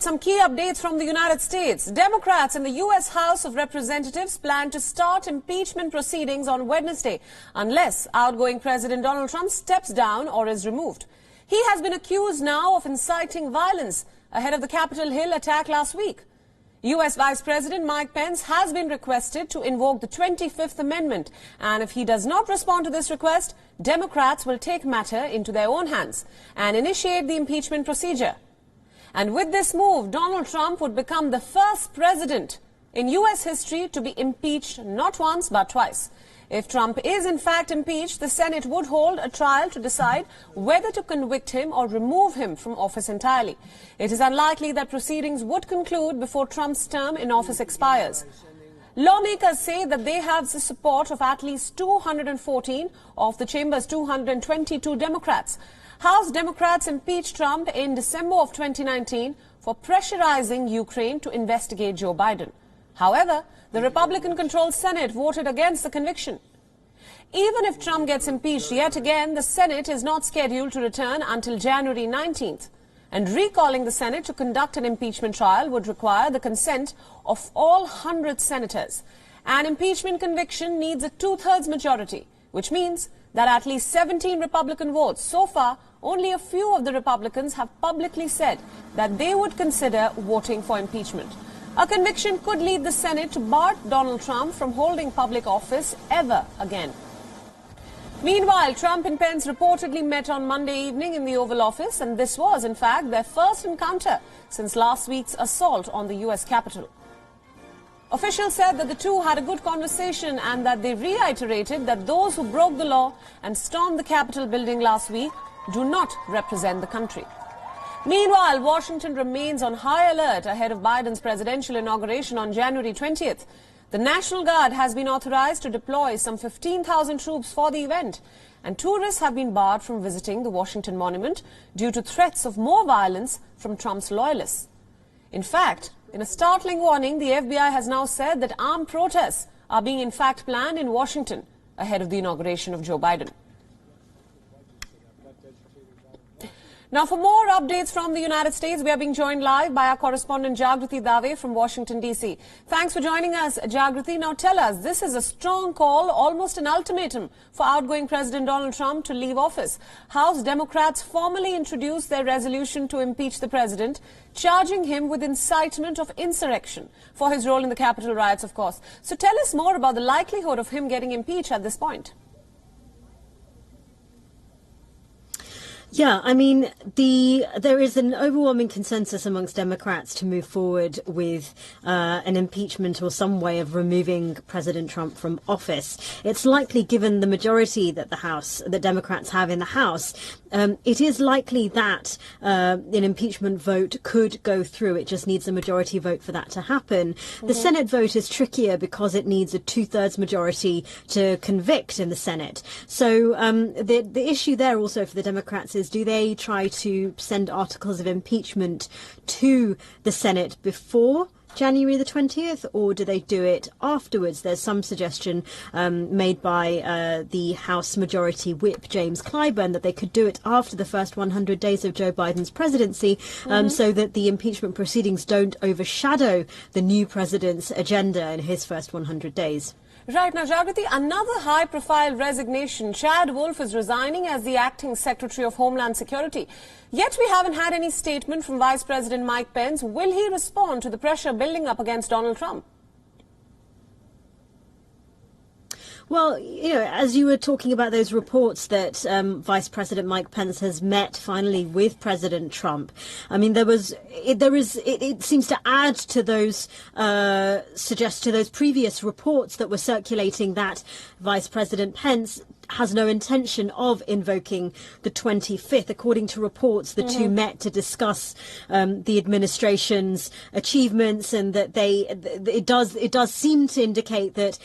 Some key updates from the United States. Democrats in the U.S. House of Representatives plan to start impeachment proceedings on Wednesday unless outgoing President Donald Trump steps down or is removed. He has been accused now of inciting violence ahead of the Capitol Hill attack last week. U.S. Vice President Mike Pence has been requested to invoke the 25th Amendment, and if he does not respond to this request, Democrats will take matter into their own hands and initiate the impeachment procedure. And with this move, Donald Trump would become the first president in U.S. history to be impeached not once but twice. If Trump is in fact impeached, the Senate would hold a trial to decide whether to convict him or remove him from office entirely. It is unlikely that proceedings would conclude before Trump's term in office expires. Lawmakers say that they have the support of at least 214 of the chamber's 222 Democrats. House Democrats impeached Trump in December of 2019 for pressurizing Ukraine to investigate Joe Biden. However, the Republican-controlled Senate voted against the conviction. Even if Trump gets impeached yet again, the Senate is not scheduled to return until January 19th. And recalling the Senate to conduct an impeachment trial would require the consent of all 100 senators. An impeachment conviction needs a two-thirds majority, which means that at least 17 Republican votes. So far, only a few of the Republicans have publicly said that they would consider voting for impeachment. A conviction could lead the Senate to bar Donald Trump from holding public office ever again. Meanwhile, Trump and Pence reportedly met on Monday evening in the Oval Office, and this was, in fact, their first encounter since last week's assault on the U.S. Capitol. Officials said that the two had a good conversation and that they reiterated that those who broke the law and stormed the Capitol building last week do not represent the country. Meanwhile, Washington remains on high alert ahead of Biden's presidential inauguration on January 20th. The National Guard has been authorized to deploy some 15,000 troops for the event, and tourists have been barred from visiting the Washington Monument due to threats of more violence from Trump's loyalists. In fact, in a startling warning, the FBI has now said that armed protests are being in fact planned in Washington ahead of the inauguration of Joe Biden. Now, for more updates from the United States, we are being joined live by our correspondent Jagriti Dave from Washington, D.C. Thanks for joining us, Jagriti. Now, tell us, this is a strong call, almost an ultimatum for outgoing President Donald Trump to leave office. House Democrats formally introduced their resolution to impeach the president, charging him with incitement of insurrection for his role in the Capitol riots, of course. So tell us more about the likelihood of him getting impeached at this point. Yeah, I mean, there is an overwhelming consensus amongst Democrats to move forward with an impeachment or some way of removing President Trump from office. It's likely, given the majority that the Democrats have in the House, it is likely that an impeachment vote could go through. It just needs a majority vote for that to happen. The Senate vote is trickier because it needs a two-thirds majority to convict in the Senate. So the issue there also for the Democrats is, do they try to send articles of impeachment to the Senate before January the 20th, or do they do it afterwards? There's some suggestion made by the House Majority Whip, James Clyburn, that they could do it after the first 100 days of Joe Biden's presidency, so that the impeachment proceedings don't overshadow the new president's agenda in his first 100 days. Right. Now, Jagriti, another high-profile resignation. Chad Wolf is resigning as the acting Secretary of Homeland Security. Yet we haven't had any statement from Vice President Mike Pence. Will he respond to the pressure building up against Donald Trump? Well, you know, as you were talking about those reports that Vice President Mike Pence has met finally with President Trump, I mean, it seems to add to those, suggest to those previous reports that were circulating that Vice President Pence has no intention of invoking the 25th. According to reports, the two met to discuss the administration's achievements, and that it does seem to indicate that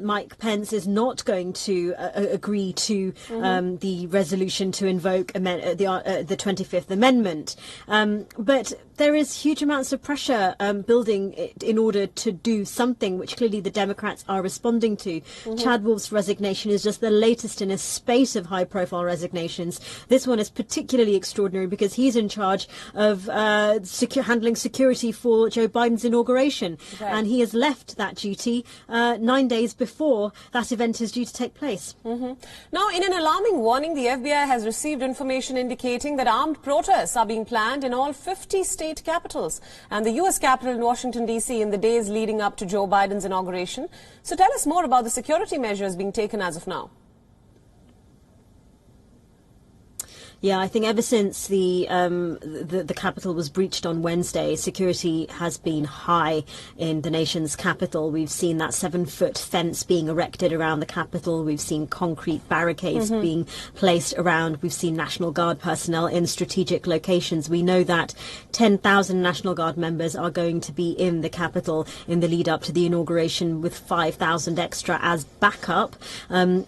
Mike Pence is not going to agree to the resolution to invoke the 25th Amendment. But there is huge amounts of pressure building in order to do something, which clearly the Democrats are responding to. Chad Wolf's resignation is just the latest in a spate of high-profile resignations. This one is particularly extraordinary because he's in charge of handling security for Joe Biden's inauguration, and he has left that duty 9 days before that event is due to take place. Now, in an alarming warning, the FBI has received information indicating that armed protests are being planned in all 50 state capitals and the U.S. capital in Washington, D.C. in the days leading up to Joe Biden's inauguration. So tell us more about the security measures being taken as of now. Yeah, I think ever since the capital was breached on Wednesday, security has been high in the nation's capital. We've seen that 7-foot fence being erected around the capital. We've seen concrete barricades being placed around. We've seen National Guard personnel in strategic locations. We know that 10,000 National Guard members are going to be in the capital in the lead up to the inauguration, with 5,000 extra as backup.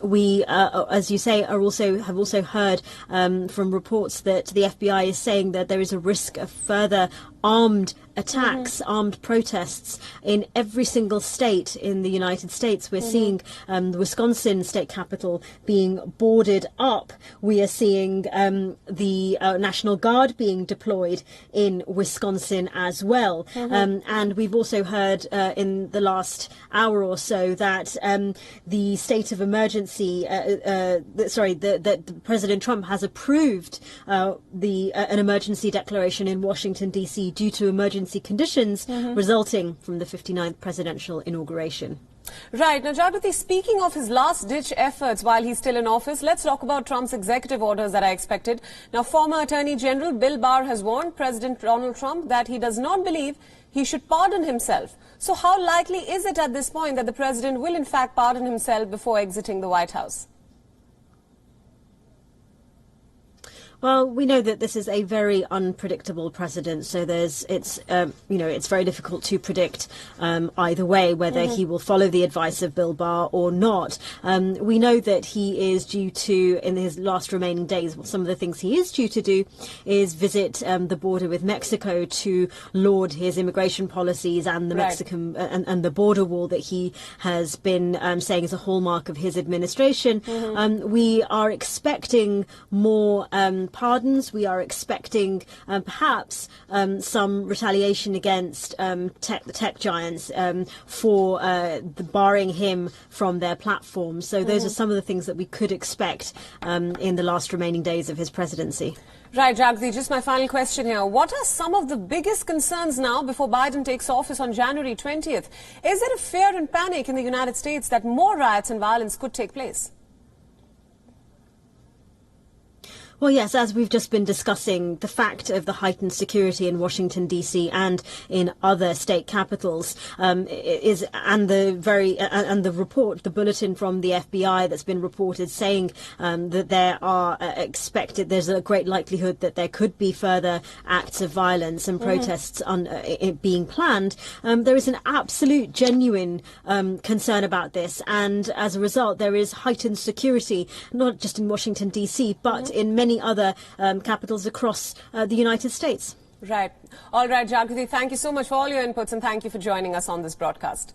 We, as you say, have also heard from reports that the FBI is saying that there is a risk of further armed attacks, armed protests in every single state in the United States. We're seeing the Wisconsin state capitol being boarded up. We are seeing the National Guard being deployed in Wisconsin as well. And we've also heard in the last hour or so that the state of emergency, that President Trump has approved an emergency declaration in Washington, D.C. due to emergency conditions resulting from the 59th presidential inauguration. Right. Now, Jagriti, speaking of his last-ditch efforts while he's still in office, let's talk about Trump's executive orders that are expected. Now, former Attorney General Bill Barr has warned President Donald Trump that he does not believe he should pardon himself. So how likely is it at this point that the president will in fact pardon himself before exiting the White House? Well, we know that this is a very unpredictable precedent, so it's very difficult to predict either way whether he will follow the advice of Bill Barr or not. We know that he is due to, in his last remaining days, some of the things he is due to do is visit the border with Mexico to laud his immigration policies and the Mexican and the border wall that he has been saying is a hallmark of his administration. We are expecting more pardons. We are expecting perhaps some retaliation against the tech giants for barring him from their platform. So those are some of the things that we could expect in the last remaining days of his presidency. Right, Jagriti, just my final question here. What are some of the biggest concerns now before Biden takes office on January 20th? Is there a fear and panic in the United States that more riots and violence could take place? Well, yes, as we've just been discussing, the fact of the heightened security in Washington, D.C. and in other state capitals the bulletin from the FBI that's been reported saying that there are there's a great likelihood that there could be further acts of violence and protests being planned. There is an absolute, genuine concern about this, and as a result, there is heightened security, not just in Washington, D.C., but in many other capitals across the United States. Right. All right, Jagriti, thank you so much for all your inputs and thank you for joining us on this broadcast.